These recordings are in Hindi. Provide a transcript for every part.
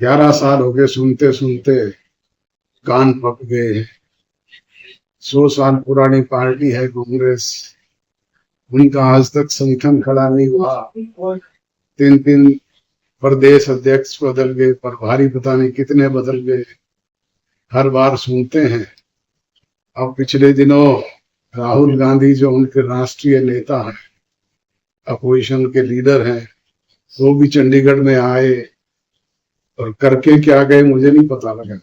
11 साल हो गए सुनते सुनते कान पक गए। 100 साल पुरानी पार्टी है कांग्रेस, उनका आज तक संगठन खड़ा नहीं हुआ। 3 3 प्रदेश अध्यक्ष बदल गए, प्रभारी पता नहीं कितने बदल गए। हर बार सुनते हैं। अब पिछले दिनों राहुल गांधी जो उनके राष्ट्रीय नेता हैं, अपोजिशन के लीडर हैं, वो भी चंडीगढ़ में आए और करके क्या गए मुझे नहीं पता लगा।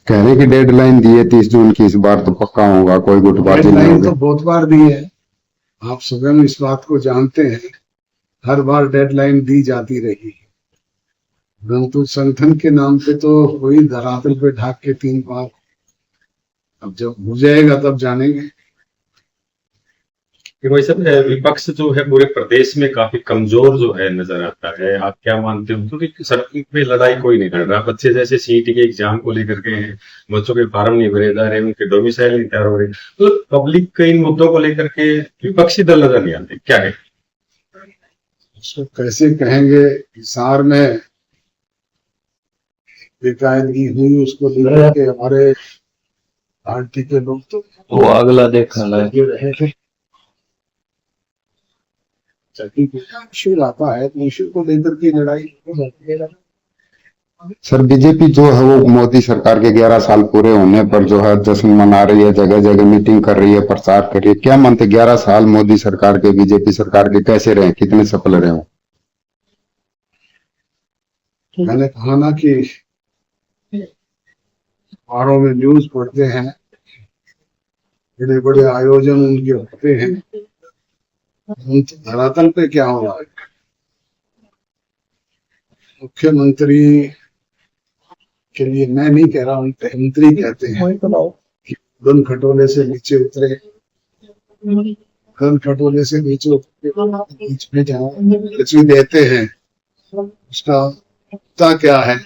कहने की डेडलाइन दी है 30 जून की, इस बार तो पक्का होगा, कोई गुटबाजी नहीं डेडलाइन तो होगी। बहुत बार दी है, आप स्वयं इस बात को जानते हैं। हर बार डेडलाइन दी जाती रही, परंतु संगठन के नाम पे तो वही धरातल पे ढाक के 3 बार। अब जब हो जाएगा तब जानेंगे। भाई साहब, विपक्ष जो है पूरे प्रदेश में काफी कमजोर जो है नजर आता है, आप क्या मानते हो? क्योंकि सड़क पे लड़ाई कोई नहीं कर रहा, बच्चे जैसे सीईटी के एग्जाम को लेकर के हैं, बच्चों के फार्म नहीं भरे जा रहे, उनके डोमिसाइल नहीं तैयार हो रहे, तो पब्लिक के इन मुद्दों को लेकर के विपक्षी दल नजर नहीं आते, क्या है? उसको कैसे कहेंगे? हिसार में बेकायदगी हुई, उसको लेकर के हमारे पार्टी के लोग तो वो अगला देखा लगे रहे थे। इशू आता है तो इशू को लेकर के लड़ाई होती है। सर बीजेपी जो है वो मोदी सरकार के 11 साल पूरे होने पर जो है जश्न मना रही है, जगह जगह मीटिंग कर रही है, प्रचार कर रही है। क्या मानते 11 साल मोदी सरकार के, बीजेपी सरकार के कैसे रहे, कितने सफल रहे हो? मैंने कहा ना कि अखबारों में न्यूज पढ़ते हैं, बड़े बड़े आयोजन उनके होते हैं, धरातल पे क्या हो रहा है? मुख्यमंत्री के लिए मैं नहीं कह रहा हूँ, मंत्री कहते हैं कि गन खटोले से नीचे उतरे, गन खटोले से नीचे उतरे, बीच में जहाँ पृथ्वी देते हैं उसका मुद्दा क्या है?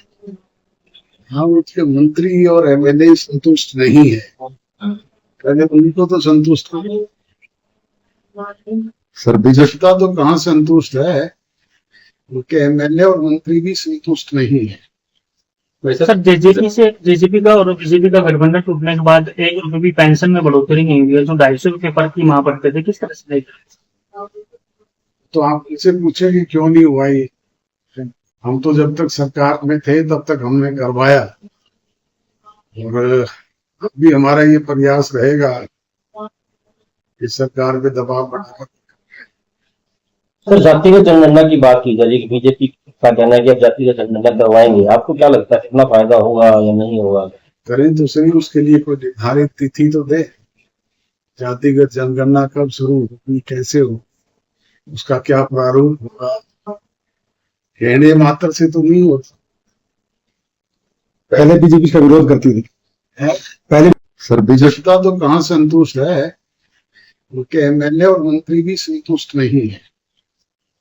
हाँ, उसके मंत्री और एमएलए संतुष्ट नहीं है, पहले उनको तो संतुष्ट करो। सर बीजेपी जनता तो कहाँ संतुष्ट है, उनके एमएलए और मंत्री भी संतुष्ट नहीं है। सर जेजेपी का और बीजेपी का गठबंधन टूटने के बाद 1 रुपए भी पेंशन में बढ़ोतरी नहीं हुई है, जो 250 रुपए पर की माह पड़ते थे, किस तरह से देखें? तो आप इनसे पूछे कि क्यों नहीं हुआ ये? हम तो जब तक सरकार में थे तब तक हमने करवाया, और अब भी हमारा ये प्रयास रहेगा कि सरकार पे दबाव बढ़ाकर। सर जातिगत जनगणना की बात की जा रही है कि बीजेपी का कहना है कि अब जातिगत जनगणना करवाएंगे, आपको क्या लगता है कितना फायदा होगा या नहीं होगा? करें तो सही, उसके लिए कोई निर्धारित तिथि तो दे। जातिगत जनगणना कब शुरू होगी, कैसे हो, उसका क्या प्रारूप होगा? कहने मात्र से तो नहीं होता। पहले बीजेपी का विरोध करती थी, पहले सर बीजेपी जनता तो कहाँ संतुष्ट है, उनके एमएलए और मंत्री भी संतुष्ट नहीं है।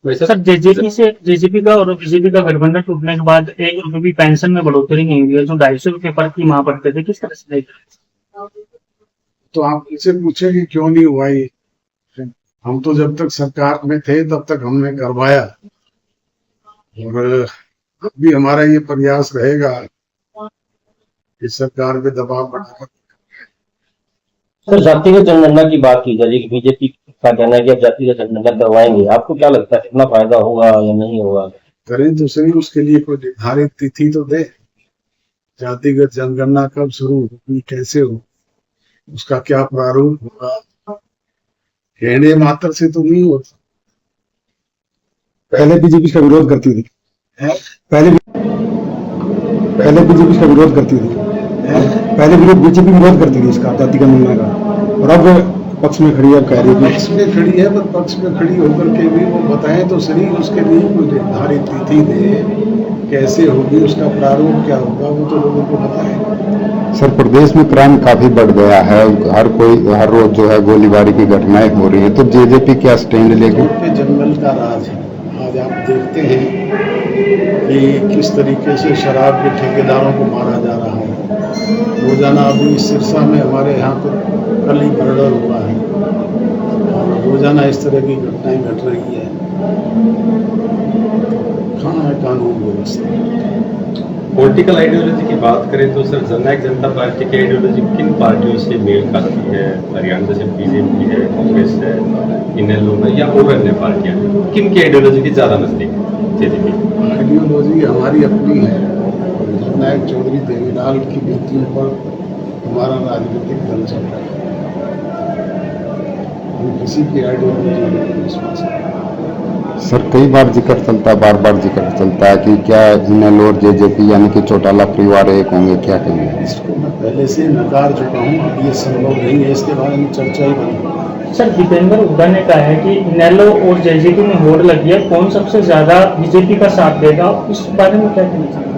सर जेजेपी का और बीजेपी का गठबंधन टूटने के बाद 1 रुपए भी पेंशन में बढ़ोतरी नहीं हुई है, जो 250 रुपए पर की माह पड़ते थे, किस तरह से देखें? तो आप इनसे पूछे कि क्यों नहीं हुआ ये? हम तो जब तक सरकार में थे तब तक हमने करवाया, और अब भी हमारा ये प्रयास रहेगा कि सरकार पे दबाव बढ़ाकर। सर जातिगत जनगणना की बात की जा रही है कि बीजेपी का कहना है कि अब जातिगत जनगणना करवाएंगे, आपको क्या लगता है कितना फायदा होगा या नहीं होगा? करें तो सही, उसके लिए कोई निर्धारित तिथि तो दे। जातिगत जनगणना कब शुरू होगी, कैसे हो, उसका क्या प्रारूप होगा? कहने मात्र से तो नहीं होता। पहले बीजेपी का विरोध करती थी, पहले बीजेपी का विरोध करती थी, पहले बीजेपी विरोध करती थी इसका, जाति जनगणना का, और अब पक्ष में खड़ी है, कह रही है पक्ष में खड़ी है, पर पक्ष में खड़ी होकर के भी वो बताएं तो सही, उसके लिए कोई निर्धारित तिथि दे, कैसे होगी, उसका प्रारूप क्या होगा, वो तो लोगों को बताएं। सर प्रदेश में क्राइम काफी बढ़ गया है, हर रोज जो है गोलीबारी की घटनाएं हो रही है, तो जेजेपी क्या स्टैंड लेगी? पे जंगल का राज है। आज आप देखते हैं कि किस तरीके से शराब के ठेकेदारों को मारा जा रहा है। रोजाना अभी सिरसा में हमारे यहाँ पर कल ही मर्डर हुआ है, और रोजाना इस तरह की घटनाएं घट रही है। कहाँ है कानून व्यवस्था? पॉलिटिकल आइडियोलॉजी की बात करें तो सर जननायक जनता पार्टी की आइडियोलॉजी किन पार्टियों से मेल खाती है? हरियाणा जैसे बीजेपी है, कांग्रेस है, इनेलो है या और अन्य पार्टियां हैं, किन की आइडियोलॉजी की ज्यादा नजदीक है जेजेपी? आइडियोलॉजी हमारी अपनी है। जननायक चौधरी देवीलाल की नीतियों पर हमारा राजनीतिक दल चल रहा है। हम किसी की आइडियोलॉजी में नहीं विश्वास करते। सर कई बार जिक्र चलता है, बार बार जिक्र चलता है कि क्या इनेलो और जेजेपी यानी कि चौटाला परिवार एक होंगे, क्या कहेंगे? इसको मैं पहले से नकार चुका हूँ, अब ये संभव नहीं है, इसके बारे में चर्चा ही बंद। सर दीपेंद्र हुड्डा ने कहा है कि इनेलो और जेजेपी में होड़ लगी है, कौन सबसे ज्यादा बीजेपी का साथ देगा, इस बारे में क्या कहना चाहते हैं?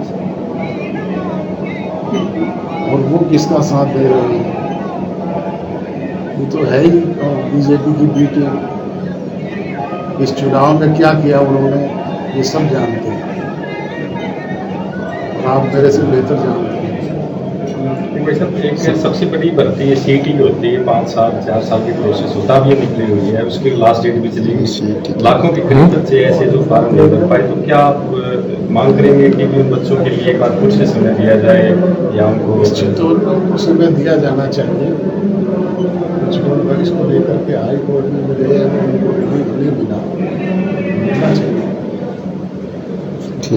और वो किसका साथ दे रहे हैं? ये तो है ही बीजेपी की बी टीम। इस चुनाव में क्या किया उन्होंने ये सब जानते हैं और आप मेरे से बेहतर जानते हैं। देखिए सर, एक सबसे बड़ी भर्ती है सीटी की होती है, 5 साल 4 साल की प्रोसेस होता है, अब ये निकली हुई है, उसकी लास्ट डेट भी चलेगी। लाखों के करीब बच्चे ऐसे जो फॉर्म नहीं भर पाए, तो क्या आप मांग करेंगे कि भी उन बच्चों के लिए एक बार फिर से समय दिया जाए या उनको निश्चित तौर पर उनको समय दिया जाना चाहिए। कुछ लोग इसको लेकर के हाई कोर्ट में गए हैं, उनको नहीं मिला चाहिए।